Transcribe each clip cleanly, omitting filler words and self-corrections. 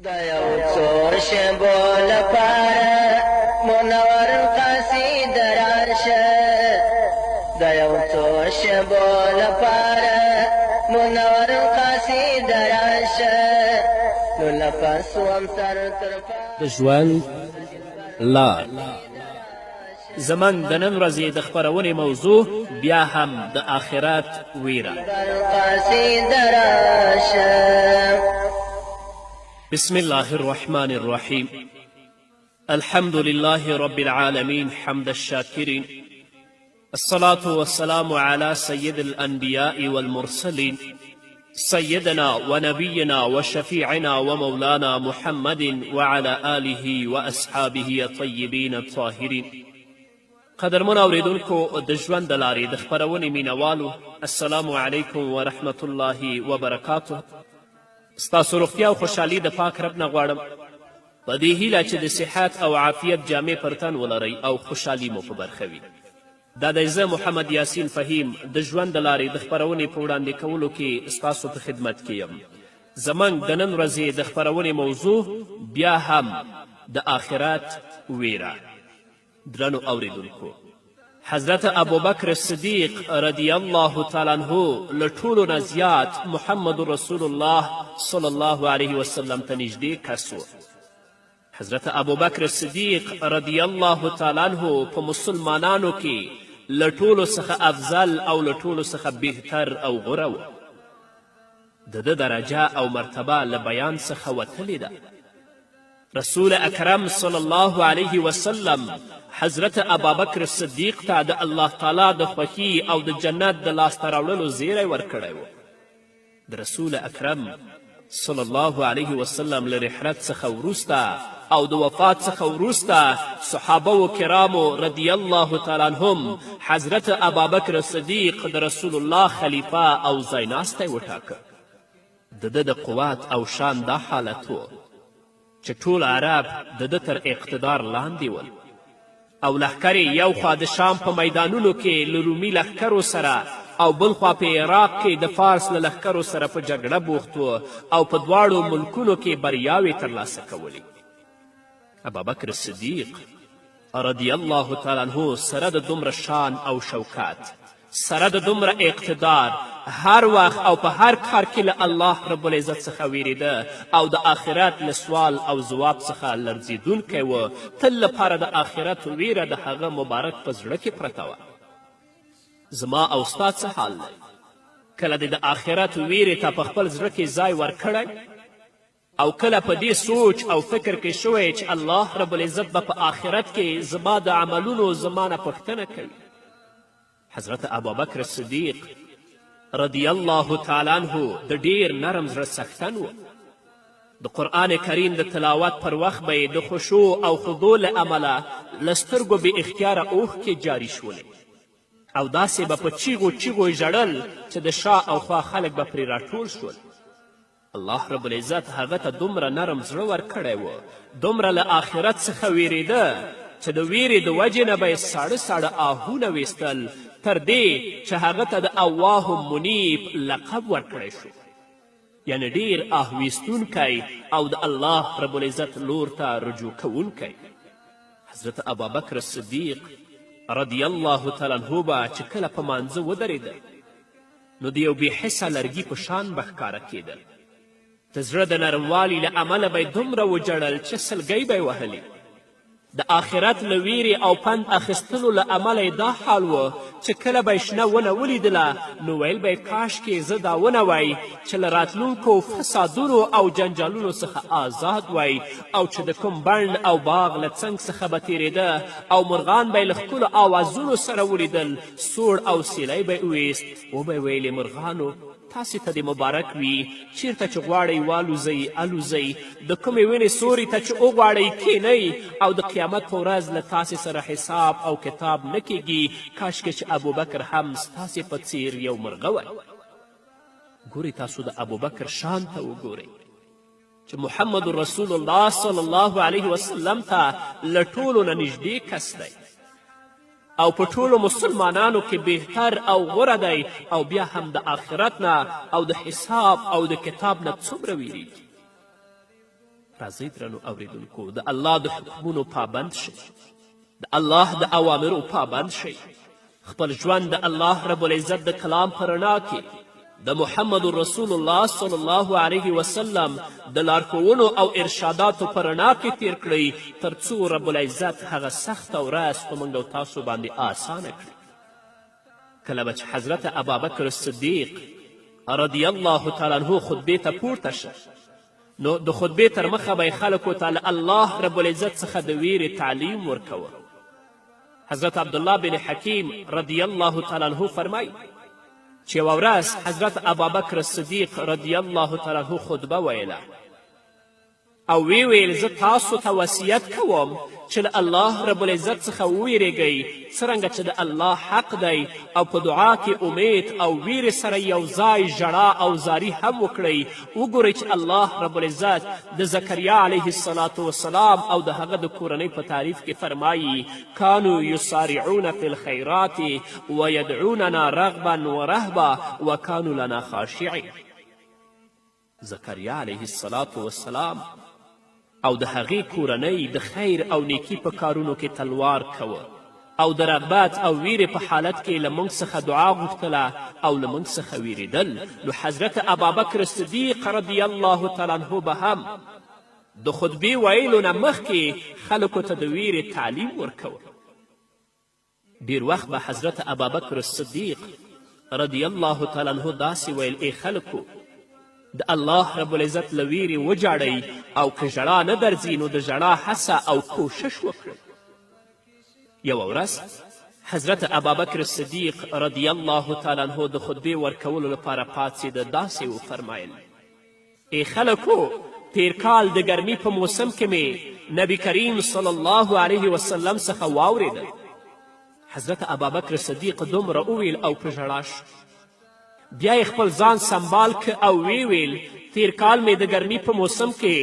د یو څو شېبو لپاره منور قصید راشه، د یو څو شېبو لپاره منور قصید راشه، نو لپس وم سر تر د ژوند لار زموږ د نن ورځې د خپرونې موضوع بیا هم د آخرت ویره. قصید راشه. بسم الله الرحمن الرحيم. الحمد لله رب العالمين حمد الشاكرين، الصلاة والسلام على سيد الأنبياء والمرسلين سيدنا ونبينا وشفيعنا ومولانا محمد وعلى آله وأصحابه الطيبين الطاهرين. قدرمن اوریدونکو د ژوند د لارې د خپرونې مینوالو، السلام علیکم ورحمة الله وبرکاته. ستاسو روغتیا او خوشحالي د پاک رب نه غواړم، په دې هیله چې د صحت او عافیت جامې پر تن ولرئ او خوشحالي مو په برخه وي. دا دی زه محمد یاسین فهیم د ژوند د لارې د خپرونې په وړاندې کولو کې ستاسو په خدمت کې یم. زموږ د نن ورځې د خپرونې موضوع بیا هم د آخرت ویره. درنو اوریدونکو، حضرت ابوبکر صدیق رضی الله تعالی عنه له ټولو نه زیات محمد رسول الله صلی الله علیه وسلم ته نږدې کس و. حضرت ابوبکر صدیق رضی الله تعالی عنه په مسلمانانو کې له ټولو څخه افضل او له ټولو څخه بهتر او غوره و. د ده درجه او مرتبه له بیان څخه وتلې ده. رسول اکرم صلی الله علیه وسلم حضرت ابابکر صدیق ته د الله تعالی د خوښي او د جنت د لاسته راوړلو زیری ورکړی و. د رسول اکرم صلی الله علیه وسلم له رحلت څخه وروسته او د وفات څخه وروسته صحابه و کرامو رضی الله تعالی عنهم حضرت ابابکر صدیق د رسول الله خلیفه او ځایناستی وټاکه. د ده د قوت او شان دا حالت و چې ټول عرب د ده تر اقتدار لاندې ول او لښکر یې یو خوا د شام په میدانونو کې له رومي لښکرو سره او بل خوا په عراق کې د فارس له لښکرو سره په جګړه بوخت و او په دواړو ملکونو کې بریاوې ترلاسه کولې. ابابکر صدیق رضی الله تعالی عنه سره د دومره شان او شوکت، سره د دومره اقتدار، هر وخت او په هر کار کې له الله رب العزت څخه ویرېده او د آخرت له سوال او ځواب څخه لړزېدونکی و. تل لپاره د آخرت ویره د هغه مبارک په زړه کې پرته وه. زما او ستا څه حال دی؟ کله دې د آخرت ویرې ته په خپل زړه کې ځای ورکړی او کله په دې سوچ او فکر کې شوی چې الله رب العزت به په آخرت کې زما د عملونو زما نه پوښتنه کوي؟ حضرت ابوبکر صدیق رضی الله تعالی عنه د ډیر نرم زړه څښتن و. د قرآن کریم د تلاوت پر وخت به یې د خشوع او خضوع له امله له سترګو بې اختیاره اوښکې جاري شولې او داسې به په چیغو چیغو ژړل چې د شا او خوا خلک به پرې راټول شول. الله رب العزت هغه ته دومره نرم زړه ورکړی و، دومره له آخرت څخه ویرېده چې د ویرې د وجې نه به یې ساړه ساړه آهونه ویستل، تر دې چې هغه ته د اواه منیب لقب ورکړی شو، یعنی ډیر آه ویستونکی او د الله رب العزت لور ته رجوع کوونکی. حضرت ابابکر صدیق رضی الله تعالی عنه به چې کله په مانځه ودرېده نو د یو بېحسه لرګي په شان به ښکاره کېدل. د زړه د نرموالي له امله به یې دومره وجړل چې سلګۍ به یې وهلې. د آخرت له ویرې او پند اخیستلو له امله یې دا حال و چې کله به یې شنه ونه ولیدله نو ویل به یې کاشکې زه دا ونه وای چې له راتلونکو فسادونو او جنجالونو څخه آزاد وای او چې د کوم بڼ او باغ له څنګ څخه به تېرېده او مرغان به یې له ښکلو آوازونو سره ولیدل، سوړ او سیلی به یې ویست. وبه یې ویلې مرغانو تاسې ته دې مبارک وي، چیرته چې غواړئ والوځئ الوځئ، د کومې ونې سوري ته چې وغواړئ کښېنئ او د قیامت په ورځ له تاسې سره حساب او کتاب نه کیږي. کاشکې چې ابوبکر هم ستاسې په څیر یو مرغه وی. ګورئ تاسو د ابوبکر شان ته وګورئ چې محمد رسول الله صلی الله علیه وسلم ته له ټولو نه نږدې کس دی او په ټولو مسلمانانو کې بهتر او غوره دی او بیا هم د آخرت نه او د حساب او د کتاب نه څومره ویریږي. راځئ درنو اوریدونکو د الله د حکمونو پابند شئ، د الله د اوامرو پابند شئ، خپل ژوند د الله رب العزت د کلام په رڼا کې د محمد رسول الله صلی الله علیه وسلم د لارښوونو او ارشاداتو په رڼا کې تیر کړئ تر څو رب العزت هغه سخته ورځ په موږ او تاسو باندې آسانه کړي. کله به چې حضرت ابابکر صدیق رضی الله تعالی عنه خطبې ته پورته شه، نو د خطبې تر مخه به یې خلکو ته له الله رب العزت څخه د ویرې تعلیم ورکوه. حضرت عبدالله بن حکیم رضی الله تعالی عنه فرمایي چې یوه ورځ حضرت ابابکر صدیق رضی الله تعالی عنه خطبه ویله او وی ویل زه تاسو ته وصیت کوم چې له الله رب العزت څخه وویرېږئ څرنګه چې د الله حق دی او په دعا کې امید او ویرې سره یو ځای ژړا او زاری هم وکړئ. وګورئ چې الله رب العزت د زکریا علیه الصلاة والسلام او د هغه د کورنۍ په تعریف کې فرمایي کانو یسارعون فی الخیرات ویدعوننا رغبا ورهبا وکانو لنا خاشعین. زکریا علیه الصلاة والسلام او د هغې کورنۍ د خیر او نیکي په کارونو کې تلوار کوه او د رغبت او ویرې په حالت کې له موږ څخه دعا غوښتله او له موږ څخه ویرېدل. نو حضرت ابابکر صدیق رضی الله تعالی عنه به هم د خطبې ویلو نه مخکې خلکو ته د ویرې تعلیم ورکوه. ډېر وخت به حضرت ابابکر صدیق رضی الله تعالی عنه داسې ویل ای خلکو د الله رب العزت له ویرې وجاړئ او که ژړا نه درځي نو د ژړا هڅه او کوشش وکړئ. یوه ورځ حضرت ابابکر صدیق رضی الله تعالی عنه د خطبې ورکولو لپاره پاڅېده، داسې وفرمایل ای خلکو تیر کال د ګرمي په موسم کې مې نبی کریم صلی الله علیه وسلم څخه واورېدل. حضرت ابابکر صدیق دومره وویل او په ژړا شو. بیا یې خپل ځان سنبال که او وی ویل تیر کال مې د ګرمي په موسم کې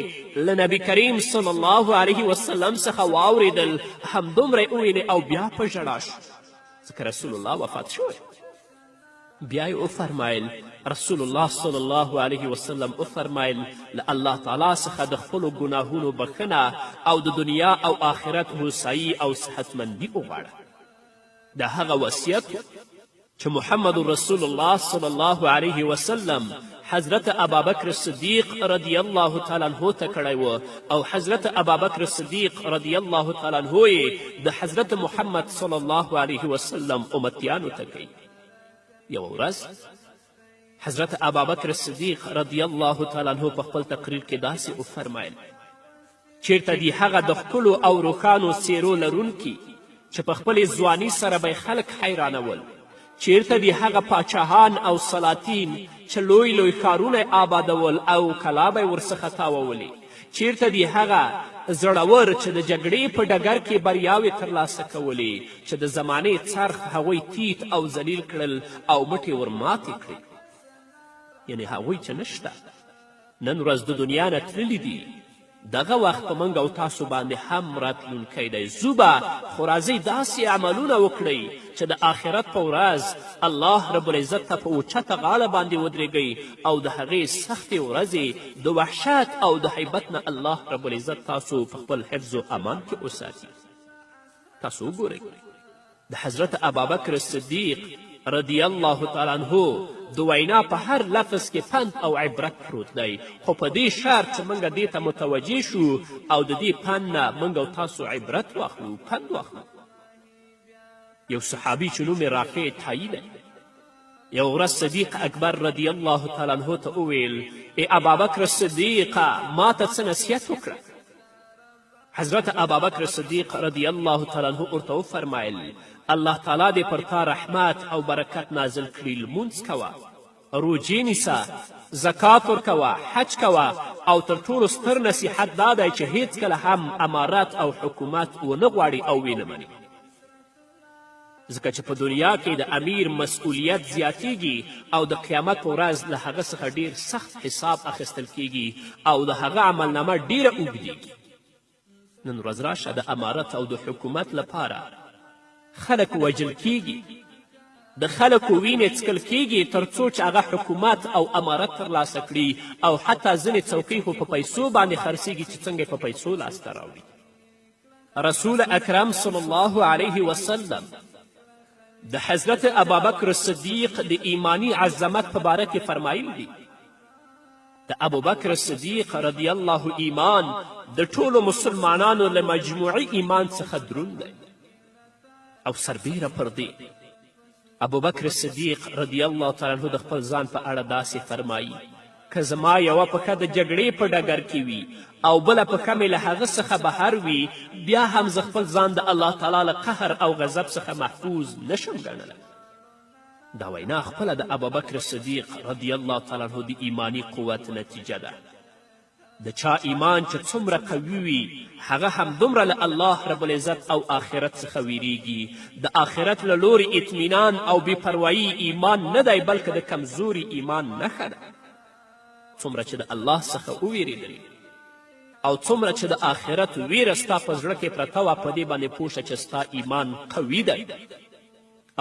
له نبی کریم صلی الله علیه وسلم څخه واورېدل. همدومره یې وویلې او بیا په ژړا شو ځکه رسول الله وفات شوی. بیا یې وفرمایل رسول الله صلی الله علیه وسلم وفرمایل له الله تعالی څخه د خپلو ګناهونو بخښنه او د دنیا او آخرت هوسایي او صحتمندي وغواړه. دا هغه وصیت چې محمد رسول الله صلی الله علیه وسلم حضرت ابابکر صدیق رضی الله تعالی عنه ته کړی و او حضرت ابابکر صدیق رضی الله تعالی عنه یې د حضرت محمد صلی الله علیه وسلم امتیانو ته کوي. یوه ورځ حضرت ابابکر صدیق رضی الله تعالی عنه په خپل تقریر کې داسې وفرمایل چیرته دی هغه د ښکلو او روښانو څیرو لرونکي چې په خپلې ځواني سره به خلک حیرانول، چیرته دی هغه پاچاهان او سلاطین چې لوی لوی ښارونه آبادول او کلا به یې ورڅخه تاوولې، چیرته دی هغه زړور چې د جګړې په ډګر کې بریاوې ترلاسه کولې چې د زمانې څرخ هغوی تیت او ذلیل کړل او مټې ورماتې کړې. یعنې هغوی چې نشته نن ورځ د دنیا نه تللي دي. دغه وخت په موږ او تاسو باندې هم راتلونکی دی. زو به خو راځئ داسې عملونه وکړئ چې د آخرت په ورځ الله رب العزت ته په اوچته غاړه باندې ودرېږئ او د هغې سختې ورځې د وحشت او د هیبت نه الله رب العزت تاسو په خپل حفظ و امان کې وساتي. تاسو وګورئ د حضرت ابابکر صدیق رضی الله تعالی عنه د وینا په هر لفظ کې پند او عبرت پروت دی، خو په دې شرط چې موږ دې ته متوجه شو او د دې پند نه موږ او تاسو عبرت واخلو، پند واخلو. یو صحابي چې نوم یې رافع تایي دی، یو ورځ صدیق اکبر رضی الله تعالی عنه ته وویل ای ابابکر صدیقه ما ته څه نصیحت وکړه. حضرت ابابکر صدیق رضی الله تعالی عنه ورته وفرمایل الله تعالی دې پر تا رحمت او برکت نازل کړي، لمونځ کوه، روجې نیسه، زکات ورکوه، حج کوه او تر ټولو ستر نصیحت دا دی چې هیڅکله هم امارت او حکومت ونه غواړي او ویې نه مني. ځکه چې په دنیا کې د امیر مسئولیت زیاتیږي او د قیامت په ورځ له هغه څخه ډیر سخت حساب اخیستل کیږي او د هغه عملنامه ډیره اوږدیږي. نن ورځ راشه د امارت او د حکومت لپاره خلک وژل کیږي، د خلکو وینې څکل کیږي تر څو چې هغه حکومت او امارت ترلاسه کړي او حتی ځینې څوکۍ خو په پیسو باندې خرڅېږي چې څنګه په پیسو لاسته راوړي. رسول اکرم صلی الله علیه وسلم د حضرت ابابکر صدیق د ایمانی عظمت په باره کې فرمایل دي د ابوبکر صدیق رضی الله ایمان د ټولو مسلمانانو له مجموعي ایمان څخه دروند دی او سربیره پر دې ابوبکر صدیق رضی الله تعالی عنه د خپل ځان په اړه داسې فرمایي که زما یوه پښه د جګړې په ډګر کې وي او بله پښه مې له هغه څخه بهر وي بیا هم زه خپل ځان د الله تعالی له قهر او غضب څخه محفوظ نشم ګڼلی. دا وینا خپله د ابوبکر صدیق رضی الله تعالی عنه د ایمانی قوت نتیجه ده. د چا ایمان چې څومره قوي وي هغه همدومره له الله رب العزت او آخرت څخه ویریږي. د آخرت له لوري اطمینان او بېپروایي ایمان نه دی بلکې د کمزوري ایمان نښه ده. څومره چې د الله څخه وویرېدلې او څومره چې د آخرت ویره ستا په زړه کې پرته وه په دې باندې پوه شه چې ستا ایمان قوي دی.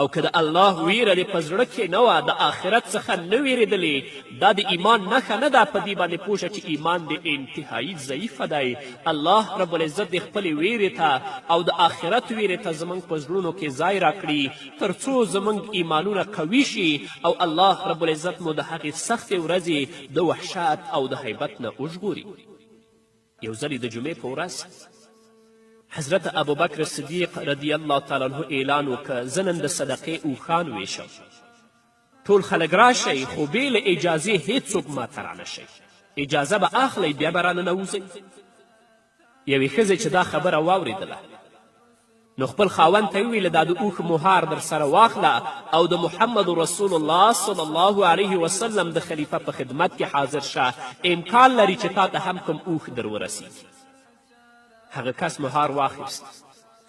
او که د الله ویره دې په زړه کې نه وه د آخرت څخه نه ویرېدلې دا د ایمان نښه نه ده. په دې باندې پوه شه چې ایمان دې انتهایي ضعیفه دی. الله رب العزت دې خپلې ویرې ته او د آخرت ویرې ته زموږ په زړونو کې ځای راکړي تر څو زموږ ایمانونه قوي شي او الله رب العزت مو د هغې سختې ورځې د وحشت او د هیبت نه وژغوري. یو ځلې د جمعې په ورځ حضرت ابوبکر صدیق رضی الله تعالی عنه اعلان وکړه زه نن د صدقې اوښان ویشم. ټول خلک راشئ خو بې له اجازې هیڅوک ماته رانشئ. اجازه به اخلئ بیا به راننوځئ. یوې ښځې چې دا خبره واورېدله نو خپل خاوند ته وویله دا د اوښ مهار در سره واخله او د محمد رسول الله صلی الله علیه وسلم د خلیفه په خدمت کې حاضر شه. امکان لري چې تا ته هم کوم اوښ در ورسیږي. هغه کس مهار واخیست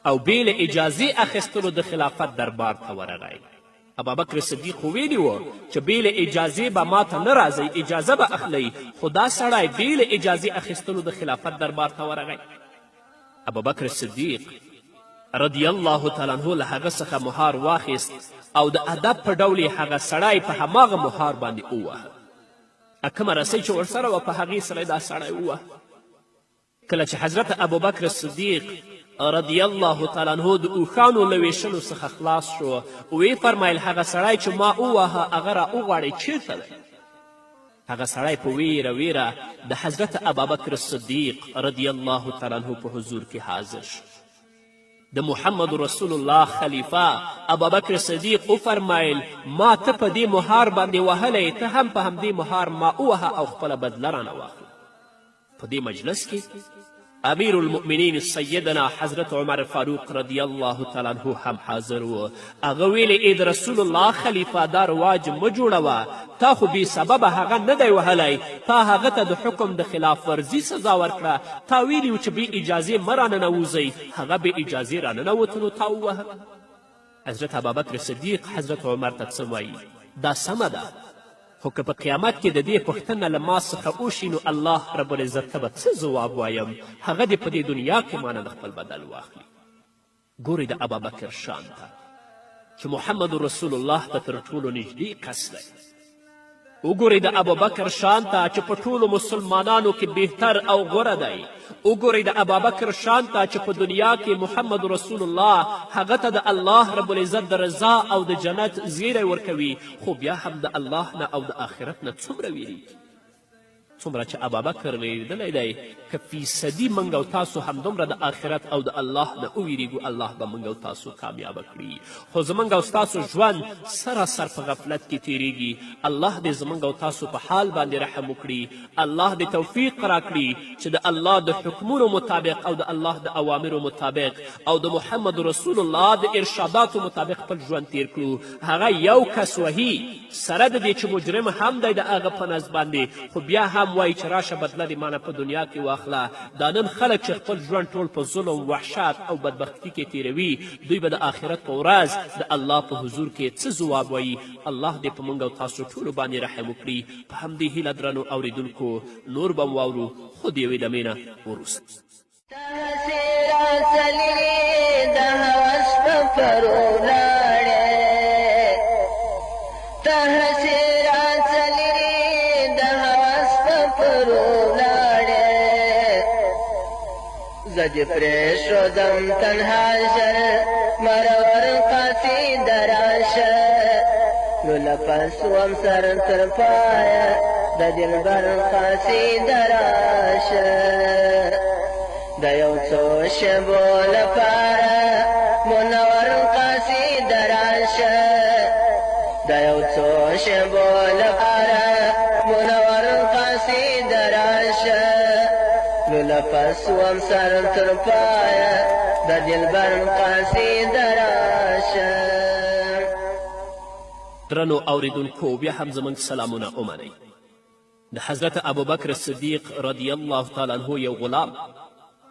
او بې له اجازې اخیستلو د خلافت دربار ته ورغی. ابابکر صدیق خو ویلي و چې بې له اجازې به ماته نه راځئ اجازه به اخلئ خو دا سړی بې له اجازې اخیستلو د خلافت دربار ته ورغی. ابوبکر صدیق رضی الله تعالی عنه له هغه څخه مهار واخیست او د ادب په ډول یې هغه سړی په هماغه مهار باندې ووهه. کومه رسۍ چې ورسره وه په هغې سره دا سړی ووهه. کله چې حضرت ابوبکر صدیق رضی الله تعالی عنه د اوښانو له ویشلو څخه خلاص شو ویې فرمیل هغه سړی چې ما ووهه هغه را وغواړئ چیرته دی؟ هغه سړی په ویره ویره د حضرت ابوبکر صدیق رضی الله تعالی عنه په حضور کې حاضر شو. د محمد رسول الله خلیفه ابوبکر صدیق وفرمیل ما ته په دې مهار باندې وهلی ته هم په همدې مهار ما ووهه او خپله بدله رانه واخله. په دې مجلس کې امیر المؤمنین سیدنا حضرت عمر فاروق رضی الله تعالی عنه هم حاضر و. هغه ویلې ای د رسول الله خلیفه دا رواج مه جوړوه تا خو بې سببه هغه نه دی وهلی تا هغه ته د حکم د خلاف ورزي سزا ورکړه تا ویلي و چې بې اجازې مه راننوځئ هغه بې اجازې راننوت نو تا ووهه. حضرت ابوبکر صدیق حضرت عمر ته څه وایي دا سمه ده خو که په قیامت کې د دې پوښتنه له ما څخه وشي نو الله رب العزت ته به څه ځواب وایم هغه دې په دې دنیا کې مانه د خپل بدل واخلي. ګورئ د ابوبکر شان ته چې محمد رسول الله ته تر ټولو نږدې کس دی. وګورئ د ابوبکر شان ته چې په ټولو مسلمانانو کې بهتر او غوره دی. وګورئ د ابوبکر شان ته چې په دنیا کې محمد رسول الله هغه ته د الله رب العزت د رضا او د جنت زیری ورکوي خو بیا هم د الله نه او د آخرت نه څومره ویریږي. څومره چې ابوبکر ویرېدلی دی که فیصدي موږ او تاسو همدومره د آخرت او د الله نه وویریږو الله به موږ او تاسو کامیابه کړي. خو زموږ او ستاسو ژوند سراسر په غفلت کې تیریږي. الله دې زموږ او تاسو په حال باندې رحم وکړي. الله دې توفیق راکړي چې د الله د حکمونو مطابق او د الله د اوامرو مطابق او د محمد رسول الله د ارشاداتو مطابق خپل ژوند تیر کړو. هغه یو کس وهي سره د دې چې مجرم هم دی د هغه په نظر باندې خو بیا هم وایي چې راشه بدله دې مانه په دنیا کې واخله. دا نن خلک چې خپل ژوند ټول په ظلم وحشت او بدبختي کې تیروي دوی به د آخرت په ورځ د الله په حضور کې څه ځواب وایي. الله دې په موږ او تاسو ټولو باندې رحم وکړي. په همدې هیله درنو اوریدونکو نور به واورو خو د یوې دمې نه وروسته د هوس په پرو لاړې کدی پریښودم تنها ژر مرور قصیده راشه نو لپس وم سر تر پایه د دلبر قصیده راشه د یو څو شېبو لپاره منور قصیده راشه د یو څو شېبو لپاره منور قصیده راشه نو لپس وم سر تر پایه د دلبر قصیده راشه. درنو اوریدونکو بیا هم زموږ سلامونه ومنئ. د حضرت ابوبکر صدیق رضی الله تعالی عنه یو غلام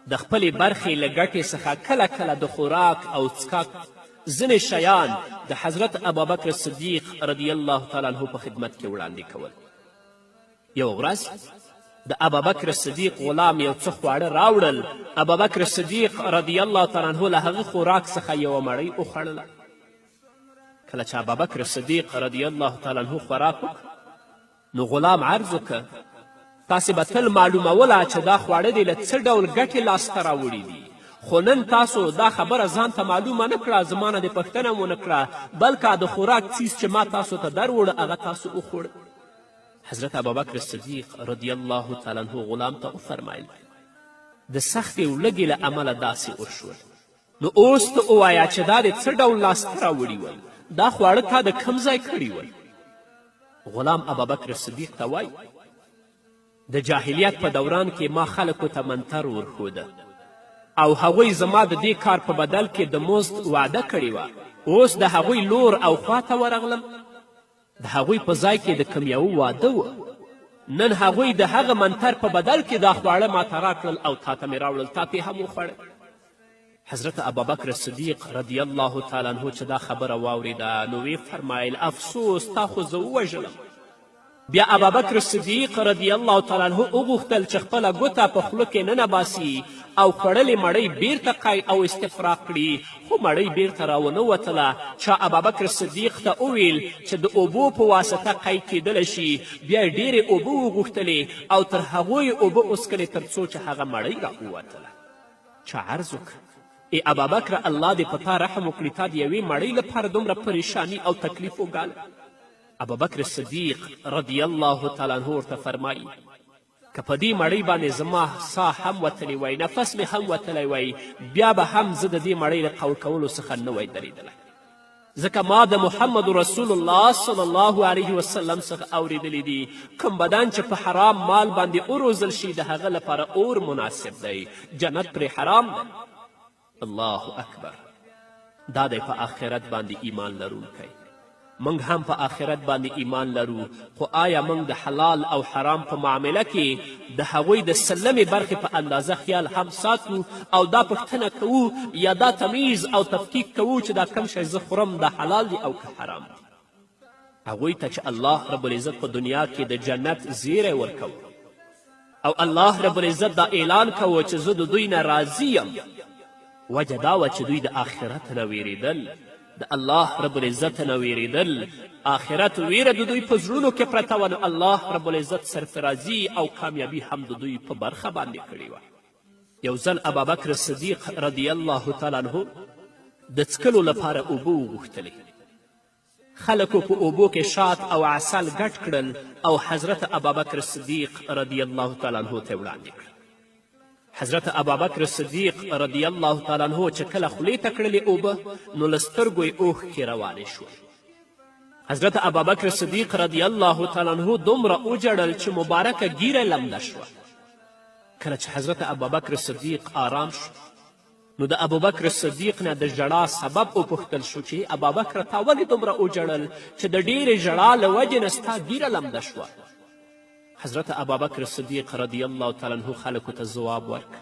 د خپلې برخې له ګټې څخه کله کله د خوراک او څښاک ځینې شیان د حضرت ابوبکر صدیق رضی الله تعالی عنه په خدمت کې وړاندې کول. یوه ورځ د ابوبکر صدیق غلام یو څه خواړه راوړل. ابوبکر صدیق رضی الله تعالی عنه له هغه خوراک څخه یوه مړۍ وخوړله. کله چې ابوبکر صدیق رضی الله تعالی عنه خوراک وکړ نو غلام عرض وکړ تاسې به تل معلوموله چې دا خواړه دې له څه ډول ګټې لاسته راوړي دي خو نن تاسو دا خبره ځان ته معلومه نه کړه زما نه دې پوښتنه مو نه کړه بلکې د خوراک څیز چې ما تاسو ته دروړه هغه تاسو وخوړ. حضرت ابوبکر صدیق رضی الله تعالی عنه غلام ته وفرمیل د سختې ولږې له امله داسې وشول نو اوس ته ووایه چې دا دې څه ډول لاسته راوړي ول دا خواړه تا د کوم ځای کړي ول. غلام ابوبکر صدیق ته وایي د جاهلیت په دوران کې ما خلکو ته منتر ورښوده او هغوی زما د دې کار په بدل کې د مزد وعده کړې وه. اوس د هغوی لور او خوا ته ورغلم د هغوی په ځای کې د کوم یوه واده و. نن هغوی د هغه منتر په بدل کې دا خواړه ماته راکړل او تا ته مې راوړل تا ته هم وخوړل. حضرت ابوبکر صدیق رضی الله تعالی عنه چې دا خبره واورېده نو ویې فرمایل افسوس تا خو زه ووژلم. بیا ابوبکر صدیق رضی الله تعالی عنه وغوښتل چې خپله ګوته په خوله کې ننباسي او خوړلې مړۍ بیرته قی او استفراق کړي خو مړۍ بیرته راونه وتله. چا ابوبکر صدیق ته وویل چې د اوبو په واسطه قی کیدلی شي بیا یې ډېرې اوبه وغوښتلې او تر هغو یې اوبه وڅکلې تر څو چې هغه مړۍ راووتله. چا عرض وکړ ای ابابکر الله دې په تا رحم وکړي تا د یوې مړۍ لپاره دومره پریشانی او تکلیف وګاله. ابوبکر صدیق رضی الله تعالی عنه ورته فرمایي که په دې مړۍ باندې زما ساه هم وتلی وی نفس مې هم وتلی وی بیا به هم زه د دې مړۍ له قول کولو څخه نه وی درېدلی ځکه ما د محمد رسول الله صلی الله علیه وسلم څخه اورېدلی دي کوم بدن چې په حرام مال باندې وروزل شي د هغه لپاره اور مناسب دی جنت پرې حرام دی. الله اکبر. دا دی په آخرت باندې ایمان لرونکی. موږ هم په آخرت باندې ایمان لرو خو آیا موږ د حلال او حرام په معامله کې د هغوی د سلمې برخې په اندازه خیال هم ساتو او دا پوښتنه کوو یا دا تمیز او تفکیک کوو چې دا کم شی زه خورم دا حلال دی او که حرام دی. هغوی ته چې الله رب العزت په دنیا کې د جنت زیری ورکوو او الله رب العزت دا اعلان کوو چې زه د دوی نه راضي یم وجه دا وه چې دوی د آخرت نه ویرېدل د الله رب العزت نه ویرېدل آخرت ویره د دوی په زړونو کې پرته وه نو الله رب العزت سرفرازي او کامیابي هم د دوی په برخه باندې کړې وه. یو ځل ابوبکر صدیق رضی الله تعالی عنه د څکلو لپاره اوبه وغوښتلې. خلکو په اوبو کې شات او عسل ګډ کړل او حضرت ابوبکر صدیق رضی الله تعالی عنه ته وړاندې کړل. حضرت ابوبکر صدیق رضی الله تعالی عنه چې کله خولې ته کړلې اوبه نو له سترګو یې اوښکې روانې شوې. حضرت ابوبکر صدیق رضی الله تعالی عنه دومره وژړل چې مبارکه ږیره لمده شوه. کله چې حضرت ابوبکر صدیق آرام شو نو د ابوبکر صدیق نه د ژړا سبب وپوښتل شو چې ابوبکر تا ولې دومره وژړل چې د ډېرې ژړا له وجې نه ستا ږیره لمده شوه. حضرت ابوبکر صدیق رضی الله تعالی عنه خلکو ته ځواب ورکړ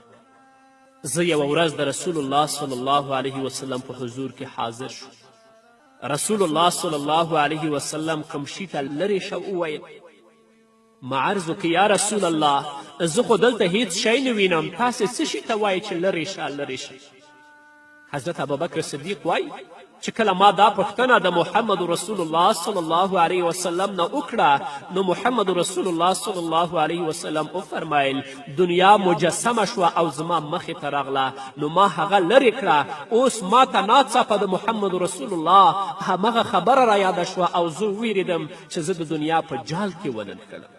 زه یوه ورځ د رسول الله صلی الله علیه وسلم په حضور کې حاضر شو. رسول الله صلی الله علیه وسلم کوم شي ته لرې شه وویل ما عرض وکړ یا رسول الله زه خو دلته هیڅ شی نه وینم تاسې څه شي ته وایې چې لرې شه لرې شه. حضرت ابوبکر صدیق وایي چې کله ما دا پوښتنه د محمد رسول الله صلی الله علیه وسلم نه وکړه نو محمد رسول الله صلی الله علیه وسلم وفرمایل دنیا مجسمه شوه او زما مخې ته راغله نو ما هغه لرې کړه اوس ما ته ناڅاپه د محمد رسول الله همغه خبره را یاده شوه او زه وویرېدم چې زه د دنیا په جال کې وننښلم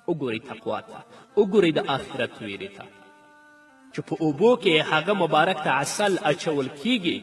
وګورئ تقوا ته وګورئ د آخرت ویرې ته چې په اوبو کې هغه مبارک ته عسل اچول کیږي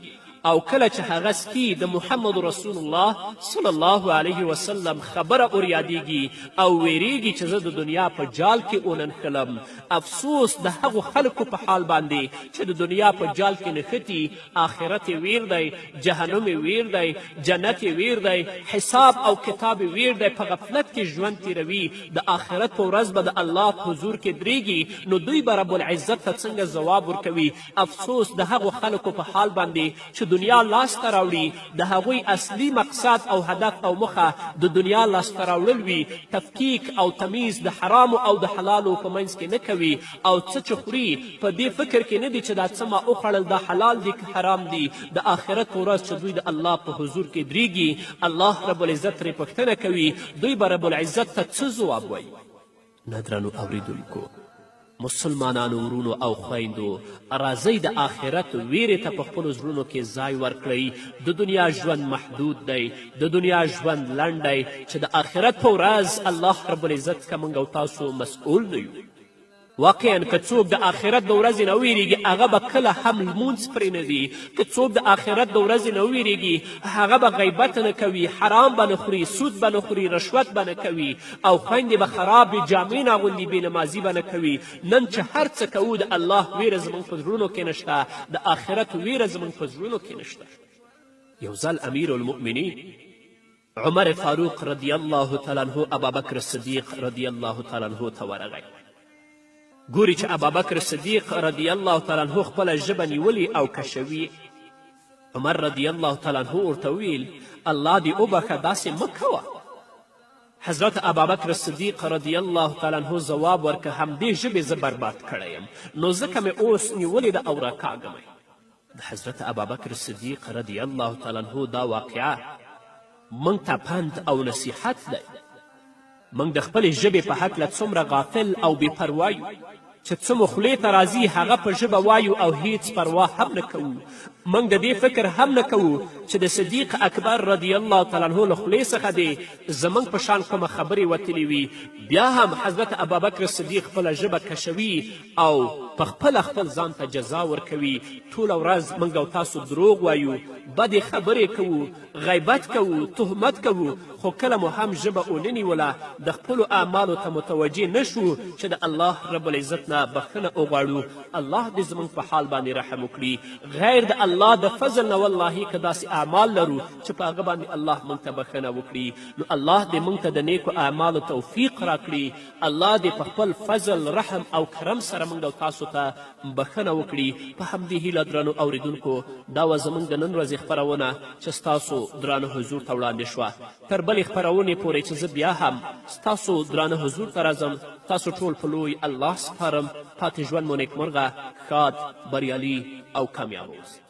او کله چې هغه سکي د محمد رسول الله صلی الله علیه وسلم خبره اوریادیږي او ویریږي چې زه د دنیا په جال کې وننښلم افسوس د هغو خلکو په حال باندې چې د دنیا په جال کې نښتي آخرت یې ویر دی جهنم یې ویر دی جنت یې ویر دی حساب او کتاب یې ویر دی په غفلت کې ژوند تیروي د آخرت په ورځ به د الله په حضور کې درېږي نو دوی به رب العزت ته څنګه ځواب ورکوي افسوس د هغو خلکو په حال باندې چې دنیا لاسته راوړي د هغوی اصلي مقصد او هدف او مخه د دنیا لاسته راوړل وي تفکیک او تمیز د حرامو او د حلالو په منځ کې نه کوي او څه چې خوري په دې فکر کې نه دی چې دا څه ما وخوړل دا حلال دی که حرام دی د آخرت په ورځ چې دوی د الله په حضور کې درېږي الله رب العزت ترې پوښتنه کوي دوی به رب العزت ته څه ځواب وایي نادرانو اوریدونکو مسلمانانو ورونو او خویندو راځئ د آخرت ویرې ته په خپلو زړونو کې ځای ورکړئ د دنیا ژوند محدود دی د دنیا ژوند لنډ دی چې د آخرت په ورځ الله رب العزت څخه موږ او تاسو مسؤول نه یو واقعا که څوک د آخرت د ورځې نه ویرېږي هغه به کله هم لمونځ پرې نه دی که څوک د آخرت د ورځې نه ویرېږي هغه به غیبت نه کوي حرام به نه خوري سود به نه خوري رشوت به نه کوي او خویندې به خرابې جامې نه اغوندي بېنمازي به نه کوي نن چې هر څه کوو د الله ویره زموږ په زړونو کې نشته د آخرت ویره زموږ په زړونو کې نشته یو ځل امیر المؤمنین عمر فاروق رضی الله تعالی عنه ابابکر صدیق رضی الله تعالی عنه ته ورغی ګوري چې ابابکر صدیق رضی الله تعالی عنه خپله ژبه نیولې او کشوي عمر رضی الله تعالی عنه ورته ویل الله دې وبخه داسې مه کوه حضرت ابابکر صدیق رضی الله تعالی عنه ځواب ورکه همدې ژبې زه برباد کړی یم نو ځکه مې اوس نیولې ده او راکاږم د حضرت ابابکر صدیق رضی الله تعالی عنه دا واقعه موږ ته پند او نصیحت دی موږ د خپلې ژبې په هکله څومره غافل او بې پروا یو چې څه مو خولې ته راځي هغه په ژبه وایو او هیڅ پروا هم نه کوو موږ د دې فکر هم نه کوو چې د صدیق اکبر رضی الله تعالی عنه له خولې څخه دی زموږ په شان کومه خبرې وتلې وي بیا هم حضرت ابابکر صدیق خپله ژبه کشوي او په خپله خپل ځان ته جزا ورکوي ټوله ورځ موږ او تاسو دروغ وایو بدې خبرې کوو غیبت کوو تهمت کوو خو کله مو هم ژبه ونه نیوله د خپلو اعمالو ته متوجه نه شو چې د الله رب العزت نه بخښنه وغواړو الله دې زموږ په حال باندې رحم وکړي غیر د الله د فضل نه والله که داسې اعمال لرو چې په هغه باندې الله موږ ته بخښنه وکړي نو الله دې موږ ته د نیکو اعمالو توفیق راکړي الله دې په خپل فضل رحم او کرم سره موږ او تاسو ته بخښنه وکړي په همدې هیله درانو اوریدونکو دا وه زموږ د نن ورځې خپرونه چې ستاسو درانه حضور ته وړاندې شوه تر بلې خپرونې پورې چې زه بیا هم ستاسو درانه حضور ته راځم تاسو ټول په لوی الله سپارم پاتې ژوند مو نیکمرغه ښاد بریالي او کامیاب اوسئ